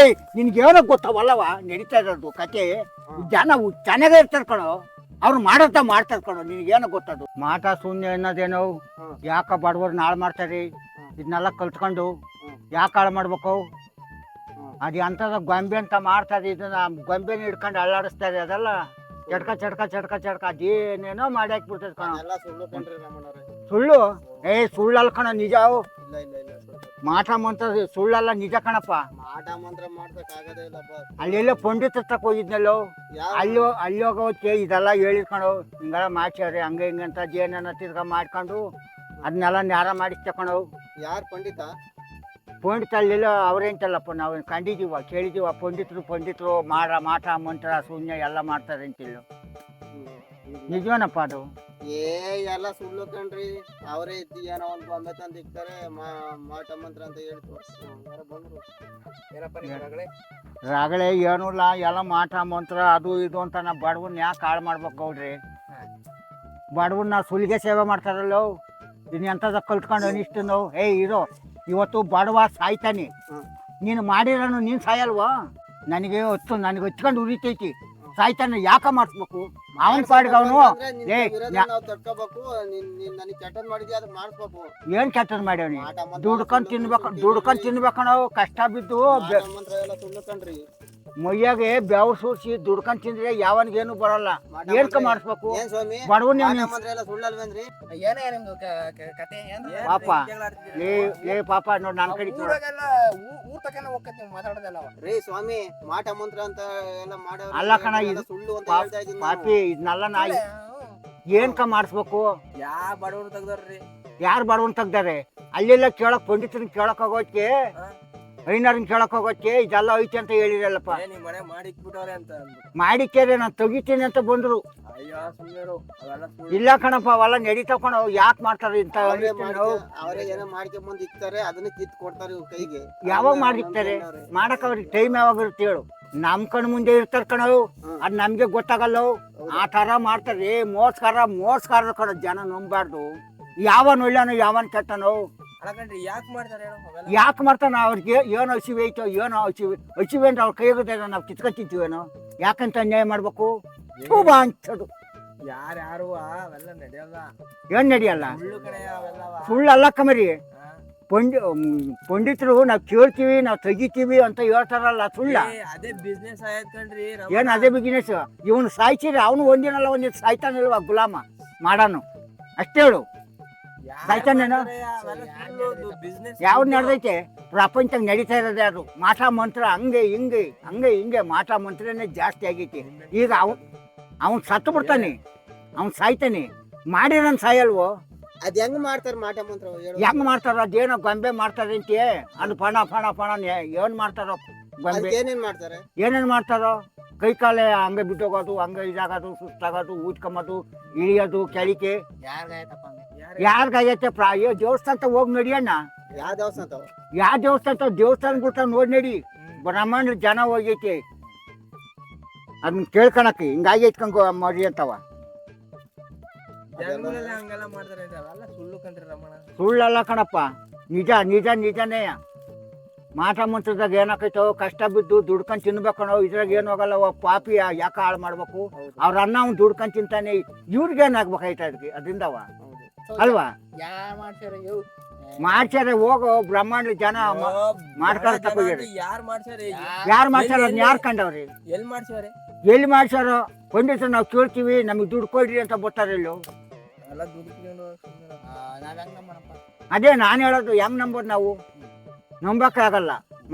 ಏಯ್ ನಿನ್ಗೇನೋ ಗೊತ್ತಾವಲ್ಲವ ನಡೀತಾ ಇರೋದು ಕತೆ. ಜನ ಚೆನ್ನಾಗೇ ಇರ್ತಾರ ಕಣೋ, ಅವ್ರು ಮಾಡ್ತಾರ ಕಣೋ, ನಿನ್ಗೇನೋ ಗೊತ್ತದು. ಮಾಟ ಶೂನ್ಯ ಅನ್ನೋದೇನೋ, ಯಾಕ ಬಡವರು ನಾಳು ಮಾಡ್ತಾರೆ, ಇದನ್ನೆಲ್ಲ ಕಲ್ತ್ಕೊಂಡು ಯಾಕೆ ಹಾಳು ಮಾಡ್ಬೇಕು? ಅದು ಎಂಥದ ಗೊಂಬೆ ಅಂತ ಮಾಡ್ತಾರೆ, ಇದನ್ನ ಗೊಂಬೆನ ಹಿಡ್ಕೊಂಡು ಅಳ್ಳಾಡಿಸ್ತಾರೆ, ಅದೆಲ್ಲ ಚಡ್ಕ ಅದೇನೇನೋ ಮಾಡಿ ಹಾಕ್ಬಿಡ್ತದೆ ಕಣ. ಸುಳ್ಳು? ಸುಳ್ಳಲ್ಲ ಕಣ, ನಿಜ. ಮಾಟ ಮಂತ್ರ ಸುಳ್ಳಲ್ಲ, ನಿಜ ಕಣಪ್ಪ. ಅಲ್ಲೆಲ್ಲೋ ಪಂಡಿತ ತಕ್ಕ ಹೋಗಿದ್ನಲ್ಲೋ, ಅಲ್ಲಿ ಹೋಗೋಕೆ ಇದೆಲ್ಲ ಹೇಳಿದ್ಕಣೋ, ಹಿಂಗೆಲ್ಲ ಮಾಡ್ಸ್ಯಾರೆ ಹಂಗೆ ಹಿಂಗೆ ಅಂತ ಜೇನ ತಿರ್ಗ ಮಾಡ್ಕೊಂಡು ಅದನ್ನೆಲ್ಲ ನ್ಯಾರ ಮಾಡಿಸ್ತಕಣೋ. ಯಾರು ಪಂಡಿತ? ಪಂಡಿತ ಅಲ್ಲೆಲ್ಲ ಅವ್ರೇಂತಲ್ಲಪ್ಪ, ನಾವು ಕಂಡಿದ್ದೀವ ಕೇಳಿದ್ದೀವ, ಪಂಡಿತರು ಮಾಟ ಮಂತ್ರ ಶೂನ್ಯ ಎಲ್ಲ ಮಾಡ್ತಾರೆ ಅಂತಿಲ್ಲ. ನಿಜವೇನಪ್ಪ ಅದು? ಎಲ್ಲ ಸುಳ್ಳು ಕಣ್ರಿ. ಅವರೇ ಏನೋ ಒಂದು ಗೊಂಬೆ ತಂದು ಇಕ್ತಾರೆ, ಮಾಟ ಮಂತ್ರ ಅಂತ ಹೇಳ್ತು. ರಾಗಳೆ ಏನೂ ಇಲ್ಲ, ಎಲ್ಲ ಮಾಟ ಮಂತ್ರ ಅದು ಇದು ಅಂತ ನಾ ಬಡವನ್ನ ಯಾಕೆ ಹಾಳು ಮಾಡ್ಬೇಕು ಗೌಡ್ರಿ? ಬಡವನ್ನ ಸುಲಿಗೆ ಸೇವೆ ಮಾಡ್ತಾರಲ್ಲೋ, ಇನ್ನು ಎಂಥದ ಕಲ್ತ್ಕೊಂಡು ಅನಿಷ್ಟು ನಾವು. ಇರೋ ಇವತ್ತು ಬಡವ ಸಾಯ್ತಾನೆ, ನೀನು ಮಾಡಿರೋನು ನೀನು ಸಾಯಲ್ವಾ? ನನಗೆ ಹಚ್ಕೊಂಡು ಉರಿತೈತಿ, ಸಾಯ್ತಾನೆ ಯಾಕ ಮಾಡಿಸ್ಬೇಕು? ಅವನ್ ಪಾಡಿಗೆ ಅವನು ಏನ್ ಕೆಟ್ಟದ್ ಮಾಡ್ಯವನಿ? ದುಡ್ಕೊಂಡ್ ತಿನ್ಬೇಕು ನಾವು, ಕಷ್ಟ ಬಿದ್ದು ಮೈಯಾಗೆ ಬೆವ್ರು ಸೂಸಿ ದುಡ್ಕೊಂಡ್ ತಿಂದ್ರೆ ಯಾವನ್ಗೇನು ಬರಲ್ಲ. ಏನ್ಕ ಮಾಡಿಸ್ಬೇಕು ಬಡವನ್? ಪಾಪ ಪಾಪ ನೋಡ್ ನನ್ ಕಡೆ ಸ್ವಾಮಿ ಮಾಟ ಮಂತ್ರ ಅಂತ ಎಲ್ಲ ಅಲ್ಲ ಕಣ, ಪಾಪಿ ಇದನ್ನೆಲ್ಲ ನಾ ಏನ್ಕ ಮಾಡಿಸ್ಬೇಕು? ಯಾರು ಬಡವನ್ ತೆಗ್ದಾರೆ? ಅಲ್ಲೆಲ್ಲ ಕೇಳಕ್ ಪಂಡಿತರನ್ನ ಕೇಳಕ್ ಹೋಗೋಕೆ, ಐನಾರನ್ ಕೇಳಕ್ ಹೋಗೋಕೆ ಇದೆಲ್ಲ ಐತಿ ಅಂತ ಹೇಳಿರಲ್ಲಪ್ಪ. ಮಾಡಿಕ್ಯಾರೆ ನಾನು ತೆಗಿತೀನಿ ಅಂತ ಬಂದ್ರು. ಇಲ್ಲ ಕಣಪ್ಪ, ಅವೆಲ್ಲ ನಡೀತಾವ್ ಕಣ. ಯಾಕೆ ಮಾಡ್ತಾರೆ ಇಂತ? ಯಾವಾಗ ಮಾಡಿಕ್ತಾರೆ? ಮಾಡಕ್ ಅವ್ರಿಗೆ ಟೈಮ್ ಯಾವಾಗ ಇರುತ್ತೆ ಹೇಳು? ನಮ್ ಕಣ್ ಮುಂದೆ ಇರ್ತಾರ ಕಣವು, ಅದ್ ನಮ್ಗೆ ಗೊತ್ತಾಗಲ್ಲವು. ಆ ತರ ಮಾಡ್ತಾರೆ. ಮೋಸ್ಕಾರ ಕಣ, ಜನ ನಂಬಾರ್ದು. ಯಾವನ್ ಒಳ್ಳೆನೋ ಯಾವನ್ ಕೆಟ್ಟನೋ ಯಾಕೆ ಮಾಡ್ತಾನ? ಅವ್ರಿಗೆ ಏನೋ ಹಸಿವೆ ಐತೋ, ಏನೋ ಹಸಿವೆ ಅಂತ ಅವ್ರ ಕೈಗುತ್ತೆ, ನಾವು ಕಿತ್ಕೊತಿದ್ವೇನೋ. ಯಾಕಂತ ಅನ್ಯಾಯ ಮಾಡ್ಬೇಕು? ಅಂತದು ಏನ್ ನಡೆಯಲ್ಲ? ಸುಳ್ಳಲ್ಲ ಕಮರಿ. ಪಂಡಿತರು ನಾವ್ ಕೇಳ್ತೀವಿ, ನಾವ್ ತೆಗಿತೀವಿ ಅಂತ ಹೇಳ್ತಾರಲ್ಲ, ಸುಳ್ಳ? ಏನ್ ಅದೇ ಬಿಸ್ನೆಸ್? ಇವನು ಸಾಯ್ತೀರಿ, ಅವನು ಒಂದಿನಲ್ಲ ಒಂದಿನ ಸಾಯ್ತಾನಿಲ್ವಾ? ಗುಲಾಮ ಮಾಡಾನು ಅಷ್ಟೇ ಹೇಳು. ಸಾಯ್ತಾನೇನು? ಯಾವ್ದು ನಡೆದೈತೆ? ಪ್ರಪಂಚಕ್ಕೆ ನಡೀತಾ ಇರೋದೇ ಅದು ಮಾಟ ಮಂತ್ರ. ಹಂಗೆ ಹಿಂಗೆ ಮಾಟ ಮಂತ್ರನೇ ಜಾಸ್ತಿ ಆಗೈತಿ ಈಗ. ಅವನ್ ಸತ್ತು ಬಿಡ್ತಾನೆ, ಅವ್ನು ಸಾಯ್ತಾನೆ. ಮಾಡಿರೋನ್ ಸಾಯಲ್ವೋ? ಅದ್ ಹೆಂಗ್ ಮಾಡ್ತಾರ ಮಾಟ ಮಂತ್ರ? ಹೆಂಗ್ ಮಾಡ್ತಾರ? ಅದೇನೋ ಗೊಂಬೆ ಮಾಡ್ತಾರೆ ಅಂತೆ, ಅದು ಪಣ ಏನ್ ಮಾಡ್ತಾರೋ ಗೊಂಬೆ? ಏನೇನ್ ಮಾಡ್ತಾರೋ? ಕೈ ಕಾಲೇ ಹಂಗೆ ಬಿಟ್ಟೋಗೋದು, ಹಂಗೆ ಇದಾಗೋದು, ಸುಸ್ತಾಗೋದು, ಊದ್ಕೊಂಬೋದು, ಇಳಿಯೋದು ಕೆಳಿಕೆ. ಯಾರಿಗಾಗೈತೆ? ದೇವಸ್ಥಾನ ಹೋಗಿ ನಡಿಯಣ್ಣ. ಯಾವ ದೇವಸ್ಥಾನ ಬಿಡ್ತಾವ ನೋಡಿ ನಡಿ. ಬ್ರಹ್ಮಾಂಡ ಜನ ಹೋಗೈತೆ ಅದನ್ನ ಕೇಳ್ಕೊಳಕ್ಕೆ. ಹಿಂಗಾಗೈತೆ ಕಂಗು ಮರಿ ಅಂತವ. ಸುಳ್ಳಲ್ಲ ಕಣಪ್ಪ, ನಿಜನೇ. ಮಾಟ ಮಂತ್ರದಾಗ ಏನಾಕೈತೋ, ಕಷ್ಟ ಬಿದ್ದು ದುಡ್ಕೊಂಡ್ ತಿನ್ಬೇಕಣೋ. ಇದ್ರಾಗ ಏನು ಹೋಗಲ್ಲ. ಪಾಪಿ ಯಾಕೆ ಹಾಳು ಮಾಡ್ಬೇಕು? ಅವ್ರ ಅನ್ನ ಅವ್ನು ದುಡ್ಕೊಂಡ್ ತಿಂತಾನೆ, ಇವ್ರಿಗೇನಾಗ್ಬೇಕಾಯ್ತ ಅದಕ್ಕೆ? ಅದರಿಂದವ ಅಲ್ವಾ? ಮಾಡ್ಸ್ಯಾರೆ ಹೋಗೋ, ಬ್ರಹ್ಮಾಂಡ ಜನ ಮಾಡ್ಕೊಳ್ತಾ ಹೋಗ್ಯಾರ. ಯಾರು ಮಾಡ್ಸ್ಯಾರ? ಅದನ್ನ ಯಾರು ಕಂಡವ್ರಿ? ಎಲ್ಲಿ ಮಾಡ್ಸ್ಯಾರೋ? ಪಂಡಿತ ನಾವು ಕೇಳ್ತೀವಿ, ನಮಗೆ ದುಡ್ಡು ಕೊಡ್ರಿ ಅಂತ ಬರ್ತಾರೆ ಇಲ್ಲೋ. ಅದೇ ನಾನು ಹೇಳೋದು, ಹೆಂಗ್ ನಂಬೋದು ನಾವು? ನಂಬಕ್ಕಾಗಲ್ಲ.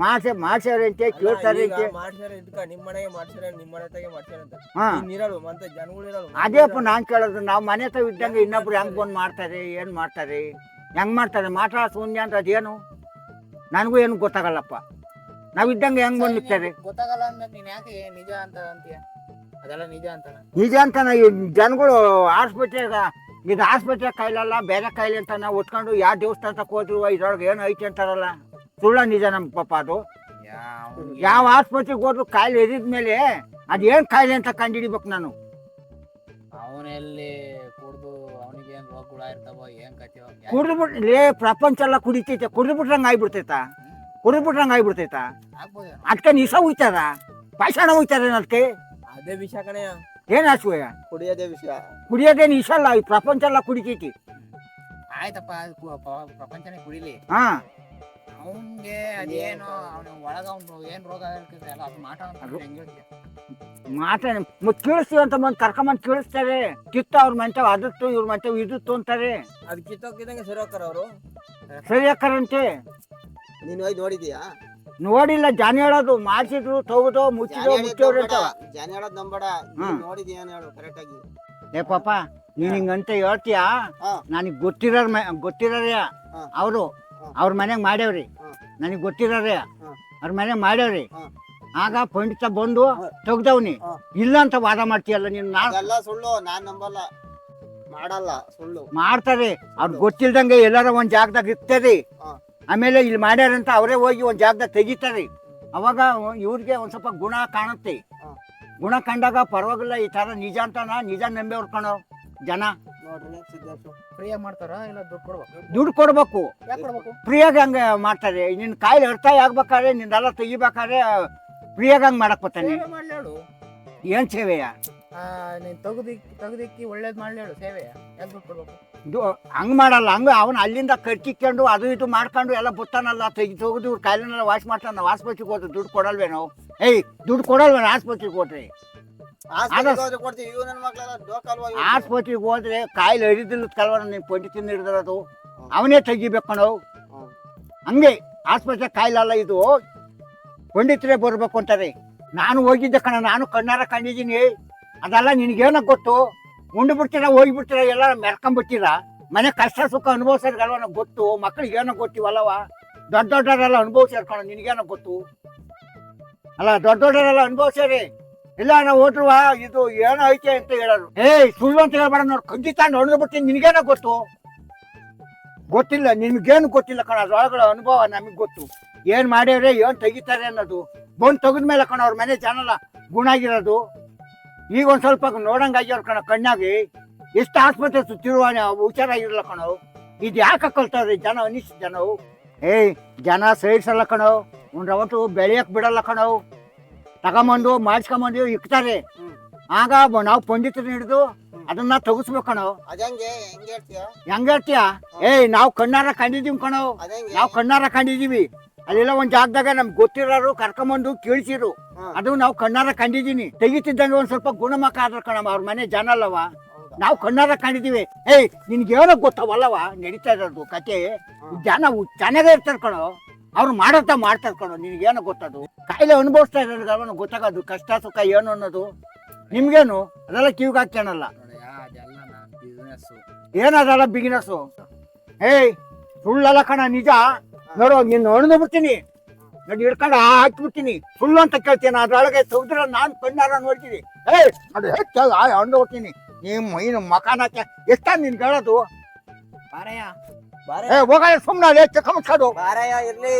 ಮಾಡ್ಸ್ಯಾರ ಅಂತ ಕೇಳ್ತಾರೆ ಅಂತೆ. ಅದೇಪ್ಪ ನಾನ್ ಕೇಳೋದು. ನಾವು ಮನೆ ತಾವ್ ಇದ್ದಂಗೆ ಇನ್ನೊಬ್ರು ಹೆಂಗ್ ಬಂದ್ ಮಾಡ್ತಾರೆ? ಏನ್ ಮಾಡ್ತಾರೆ? ಹೆಂಗ್ ಮಾಡ್ತಾರೆ? ಮಾಟ ಶೂನ್ಯ ಅಂತ ಅದೇನು ನನಗೂ ಏನು ಗೊತ್ತಾಗಲ್ಲಪ್ಪ. ನಾವ್ ಇದ್ದಂಗೆ ಹೆಂಗ್ ಬಂದ್ ನಿಂತಾರೆ? ನಿಜ ಅಂತ ಜನಗಳು ಆಸ್ಪತ್ರೆ ಕಾಯಿಲಲ್ಲ, ಬೇರೆ ಕಾಯಿಲೆ ಅಂತ ನಾವು ಉಟ್ಕೊಂಡು ಯಾವ ದೇವಸ್ಥಾನ ಹೋದ್ರು ಇದ್ರೊಳಗೆ ಏನು ಐತಿ ಅಂತಾರಲ್ಲ, ಸುಳ್ಳ ನಿಜ ನಮ್ಮ ಪಾಪ ಅದು? ಯಾವ ಆಸ್ಪತ್ರೆಗೆ ಹೋದ್ರು ಕಾಯಿಲೆ ಇರಿದ್ಮೇಲೆ ಅದೇನ್ ಕಾಯಿಲೆ ಅಂತ ಕಂಡಿಡಿಬೇಕು ನಾನು. ಕುಡಿದು ಬಿಟ್ರೆ ಪ್ರಪಂಚ ಎಲ್ಲ ಕುಡಿತೈತೆ. ಕುಡಿದು ಬಿಟ್ರಂಗೆ ಆಗ್ಬಿಡ್ತೈತ? ಕುಡಿದ್ಬಿಟ್ರಂಗ ಆಗ್ಬಿಡ್ತೈತ ಆಗ್ಬೋದು ಅದಕ್ಕೆ ನಿಸ ಉಯ್ತಾರ ಪಾಷಾಣ ಉಯ್ತಾರ ಅದಕ್ಕೆ ಅದೇ ವಿಷಯ ಕಣಯ್ಯ. ಏನ್ ಆಶ್ವಯ ಕುಡಿಯೋದೇ ವಿಷಯ. ಕುಡಿಯೋದೇನು ಇಷ್ಟ ಅಲ್ಲ ಈ ಪ್ರಪಂಚ ಎಲ್ಲ ಕುಡಿತೈತಿ. ಆಯ್ತಪ್ಪ ಅದು ಪ್ರಪಂಚನೇ ಕುಡಿಲಿ. ಹಾ ಅವನ್ಗೆ ಅದೇನೋ ಅವನ ಒಳಗ ಅವ್ನು ಏನ್ ರೋಗ ಇರ್ತದೆ ಅಲ್ಲ ಅದು ಮಾಟ ಅಂತ ಅದು- ಹೆಂಗ್ ಹೇಳ್ತೀಯ? ಮತ್ತೆ ಕೀಳಿಸ್ತೀವಿ ಅಂತ ಬಂದು ಕರ್ಕೊಂಬಂದು ಕೀಳಿಸ್ತಾರೆ. ಕಿತ್ತ ಅವ್ರ ಮಂಚವ್ ಅದತ್ತು ಇವ್ರ ಮಂಚವ್ ಇದಿತ್ತು ಅಂತಾರೆ. ಅದ್ ಕಿತ್ತೋಗಿದಂಗೆ ಸರಿ ಹೋಗ್ತಾರ ಅವರು. ಸರಿ ಹಾಕಾರಂತೆ. ನೀನ್ ಹೋಗಿ ನೋಡಿದ್ಯಾ? ನೋಡಿಲ್ಲ ಜಾನಿ ಹೇಳೋದು ಮಾಡ್ಸಿದ್ರು ತೆಗ್ದು ಮುಚ್ಚಿದ್ರು ಮುಚ್ಚೋರು ಅಂತ. ಜಾನ್ ಹೇಳೋದ್ ನಂಬೇಡ. ಹ್ಮ್. ನೋಡಿದ್ಯಾ ಏನ್ ಹೇಳು ಕರೆಕ್ಟ್ ಆಗಿ. ಏ ಪಾಪ ನೀನ್ ಹಿಂಗಂತ ಹೇಳ್ತೀಯಾ? ಹಾ. ನನಗ್ ಗೊತ್ತಿರೋರೇ ಹಾ. ಅವರು ಹಾ. ಅವ್ರ ಮನೆಗ್ ಮಾಡ್ಯಾವ್ರಿ. ಹಾ. ನನಗ್ ಗೊತ್ತಿರೋರೇ ಹಾ. ಅವ್ರ ಮನೆಗ್ ಮಾಡ್ಯಾವ್ರಿ. ಹಾ. ಆಗ ಪಂಡಿತ ಬಂದು ಹಾ. ತೆಗ್ದವ್ನಿ. ಹಾ. ಇಲ್ಲ ಅಂತ ವಾದ ಮಾಡ್ತೀಯಲ್ಲ ನೀನ್. ಅದೆಲ್ಲ ಸುಳ್ಳು, ನಾನ್ ನಂಬಲ್ಲ. ಮಾಡಲ್ಲ, ಸುಳ್ಳು. ಮಾಡ್ತಾರೆ ಅವ್ರು ಗೊತ್ತಿಲ್ದಂಗೆ ಎಲ್ಲಾರ ಒಂದ್ ಜಾಗದಾಗ ಇರ್ತಾರೆ. ಹಾ. ಆಮೇಲೆ ಇಲ್ಲಿ ಮಾಡ್ಯಾರಂತ ಅವರೇ ಹೋಗಿ ಒಂದ್ ಜಾಗದಾಗ ತೆಗಿತಾರೆ. ಅವಾಗ ಇವ್ರಿಗೆ ಒಂದ್ ಸ್ವಲ್ಪ ಗುಣ ಕಾಣುತ್ತೆ. ಹಾ. ಗುಣ ಕಂಡಾಗ ಪರವಾಗಿಲ್ಲ ಈ ತರ ನಿಜ ಅಂತಾನ ನಿಜ ನಂಬೇವ್ರು ಕಣೋ ಜನ. ನೋಡ್ರಿ ಸಿದ್ದೇಶು. ಫ್ರೀ ಮಾಡ್ತಾರ ಇಲ್ಲ ದುಡ್ಡು ಕೊಡ್ಬೇಕು? ದುಡ್ಡು ಕೊಡ್ಬೇಕು. ಯಾಕೆ ಕೊಡ್ಬೇಕು? ಫ್ರೀಯಾಗಿ ಹಂಗ ಮಾಡ್ತಾರೆ. ನಿನ್ ಕಾಯಿಲೆ ಅರ್ಥಾಯ ಆಗ್ಬೇಕಾದ್ರೆ ನಿಂದೆಲ್ಲ ತೆಗಿಬೇಕಾದ್ರೆ ಫ್ರೀಯಾಗಿ ಹಂಗ್ ಮಾಡಕ್ ಬರ್ತಾನೆ. ಸೇವೆ ಮಾಡ್ಲಿ ಹೇಳು. ಏನ್ ಸೇವೆಯ? ನೀನ್ ತೆಗ್ದಿಕ್ಕಿ ಒಳ್ಳೇದ್ ಮಾಡ್ಲಿ ಹೇಳು. ಸೇವೆ ಯಾಕೆ ದುಡ್ಡು ಕೊಡ್ಬೇಕು? ಹಂಗ್ ಮಾಡಲ್ಲ. ಹಂಗ ಅವನ್ ಅಲ್ಲಿಂದ ಕರ್ಕಿಕೊಂಡು ಅದು ಇದು ಮಾಡ್ಕೊಂಡು ಎಲ್ಲ ಬುತ್ತಾನಲ್ಲ ತೆಗೆದು ಇವ್ರ ಕಾಯಿಲೆನೆಲ್ಲ ವಾಶ್ ಮಾಡ್ತಾನ. ಆಸ್ಪತ್ರೆಗೆ ಹೋದ್ರೆ ದುಡ್ಡು ಕೊಡಲ್ವೇನೋ? ಏಯ್ ದುಡ್ಡು ಕೊಡಲ್ವೇನೋ ಆಸ್ಪತ್ರೆಗೆ ಹೋದ್ರೆ? ಆಸ್ಪತ್ರೆಗೆ ಹೋದ್ರೆ ಕೊಡ್ತೀವಿ. ಇವ್ ನನ್ ಮಕ್ಳೆಲ್ಲ ಡೋಕಲ್ವಾ ಇವ್ರು? ಆಸ್ಪತ್ರೆಗೆ ಹೋದ್ರೆ ಕಾಯಿಲೆ ಹಿಡಿದಿಲ್ಲ ಕಲ್ವನ ನೀನ್ ಪಂಡಿತಿನ ಹಿಡಿದಿರೋದು ಅವನೇ ತೆಗಿಬೇಕು ಕಣೋ. ಹ್ಮ್. ಹಂಗೆ ಆಸ್ಪತ್ರೆ ಕಾಯಿಲೆ ಅಲ್ಲ ಇದು, ಪಂಡಿತರೇ ಬರ್ಬೇಕು ಅಂತಾರೆ. ನಾನು ಹೋಗಿದ್ದೆ ಕಣ, ನಾನು ಕಣ್ಣಾರ ಕಂಡಿದ್ದೀನಿ. ಅದೆಲ್ಲ ನಿನ್ಗೇನ ಗೊತ್ತು? ಉಂಡು ಬಿಡ್ತೀರಾ ಹೋಗ್ಬಿಡ್ತೀರಾ ಎಲ್ಲ ಮೆರ್ಕೊಂಡ್ಬಿಡ್ತೀರಾ. ಮನೆ ಕಷ್ಟ ಸುಖ ಅನುಭವಿಸೋರ್ಗಲ್ವ ನನಗೆ ಗೊತ್ತು. ಮಕ್ಳಿಗೆ ಏನೋ ಗೊತ್ತಿವಲ್ಲವ. ದೊಡ್ಡ ದೊಡ್ಡವರೆಲ್ಲ ಅನುಭವಿಸ್ಯಾರ ಕಣ, ನಿನ್ಗೇನೋ ಗೊತ್ತು? ಅಲ್ಲ ದೊಡ್ಡ ದೊಡ್ಡವರೆಲ್ಲ ಅನುಭವಿಸ್ಯಾರಿ. ಇಲ್ಲ ನಾವು ಹೋದ್ರುವ ಇದು ಏನೋ ಐತೆ ಅಂತ ಹೇಳೋರು. ಏಯ್ ಸುಳ್ಳು ಅಂತ ಹೇಳ್ಬೇಡ ನೋಡಿ, ಖಂಡಿತ ಹೊಡೆದು ಬಿಡ್ತೀನಿ. ನಿನ್ಗೇನೋ ಗೊತ್ತು? ಗೊತ್ತಿಲ್ಲ, ನಿನ್ಗೇನು ಗೊತ್ತಿಲ್ಲ ಕಣ. ಅದ್ರೊಳಗಡೆ ಅನುಭವ ನಮಗ್ ಗೊತ್ತು. ಏನ್ ಮಾಡ್ಯವ್ರೆ ಏನ್ ತೆಗಿತಾರೆ ಅನ್ನೋದು. ಬಂದು ತೆಗೆದ್ಮೇಲೆ ಕಣ ಅವ್ರ ಮನೆ ಜನಲ್ಲ ಗುಣ ಆಗಿರೋದು. ಈಗ ಒಂದ್ ಸ್ವಲ್ಪ ನೋಡಂಗಾಗ್ಯವ್ರ ಕಣ ಕಣ್ಣಾಗಿ. ಎಷ್ಟು ಆಸ್ಪತ್ರೆ ಸುತ್ತಿರುವ ಹುಷಾರಾಗಿರಲ್ಲ ಕಣವು. ಇದು ಯಾಕೆ ಕಲ್ತಾವ್ರಿ ಜನ ಅನಿಸ್ ಜನವು? ಏಯ್ ಜನ ಸೈಡ್ಸಲ್ಲ ಕಣವು. ಒಂದ್ ಅವತ್ತು ಬೆಳೆಯಕ್ ಬಿಡಲ್ಲ ಕಣವು. ತಗೊಂಬಂದು ಮಾಡಿಸ್ಕೊಂಬಂದು ಇಕ್ತಾರೆ. ಹ್ಮ್. ಆಗ ನಾವು ಪಂಡಿತರನ್ನ ಹಿಡಿದು ಅದನ್ನ ತೆಗಿಸ್ಬೇಕು ಕಣವು. ಅದಂಗೆ ಹೆಂಗ್ ಹೇಳ್ತೀಯ? ಹೆಂಗ ಹೇಳ್ತೀಯ? ಏಯ್ ನಾವು ಕಣ್ಣಾರ ಕಂಡಿದೀವಿ ಕಣವು. ಅದಂಗೆ. ನಾವು ಕಣ್ಣಾರ ಕಂಡಿದೀವಿ. ಅಲ್ಲೆಲ್ಲ ಒಂದ್ ಜಾಗದಾಗ ನಮ್ಗೆ ಗೊತ್ತಿರೋರು ಕರ್ಕೊಂಬಂದು ಕೇಳಿಸಿರು. ಹ್ಮ್. ಅದು ನಾವು ಕಣ್ಣಾರ ಕಂಡಿದೀನಿ. ತೆಗಿತಿದ್ದಂಗೆ ಒಂದ್ ಸ್ವಲ್ಪ ಗುಣಮುಖ ಆದ್ರ ಕಣವ. ಅವ್ರ ಮನೆ ಜನ ಅಲ್ಲವ, ಹೌದಾ? ನಾವು ಕಣ್ಣಾರ ಕಂಡಿದೀವಿ. ಏಯ್ ನಿನ್ಗೆ ಏನೋ ಗೊತ್ತವಲ್ಲವ ನಡೀತಾ ಇರೋದು ಕತೆ. ಜನ ಚೆನ್ನಾಗೇ ಇರ್ತಾರ ಕಣೋ. ಅವ್ರು ಮಾಡತ್ತ ಮಾಡ್ತಾರ ಕಣೋ. ನಿನ್ಗೇನೋ ಗೊತ್ತದು? ಕಾಯಿಲೆ ಅನುಭವಿಸ್ತಾ ಇರೋದು ಗೊತ್ತಾಗೋದು ಕಷ್ಟ ಸುಖ ಏನು ಅನ್ನೋದು. ನಿಮ್ಗೇನು ಅದೆಲ್ಲ ಕಿವಿಗೆ ಹಾಕ್ಯಾನಲ್ಲ. ನೋಡಯ್ಯ, ಅದೆಲ್ಲ ನಾನ್ ಬಿಸ್ನೆಸ್. ಏನದಲ್ಲ ಬಿಗಿನಸ್ಸು? ಏಯ್ ಸುಳ್ಳಲ್ಲ ಕಣ, ನಿಜ. ನೋಡು ನಿನ್ನ ಹೊಡೆದು ಬಿಡ್ತೀನಿ, ನೋಡಿ ಹಿಡ್ಕೊಂಡು ಹಾಕ್ಬಿಡ್ತೀನಿ. ಸುಳ್ಳು ಅಂತ ಕೇಳ್ತೀನಿ. ಅದ್ರೊಳಗೆ ತೆಗ್ದ್ರೆ ನಾನು ಕಣ್ಣಾರ ನೋಡ್ತೀನಿ. ಏಯ್ ಅದು ಹೆಚ್ಚು ಹೊಂದು ಬಿಡ್ತೀನಿ. ನಿಮ್ಮ ಮಕಾನಕ್ಕೆ ಎಷ್ಟ ನಿನ್ಗೆ ಹೇಳೋದು? ಬಾರಯ್ಯ. ಏ ಹೋಗ ಸುಮ್ಮನೆ ಚಿಕ್ಕ ಮುಚ್ಕೋದು. ಬಾರಯ್ಯ ಇರ್ಲಿ.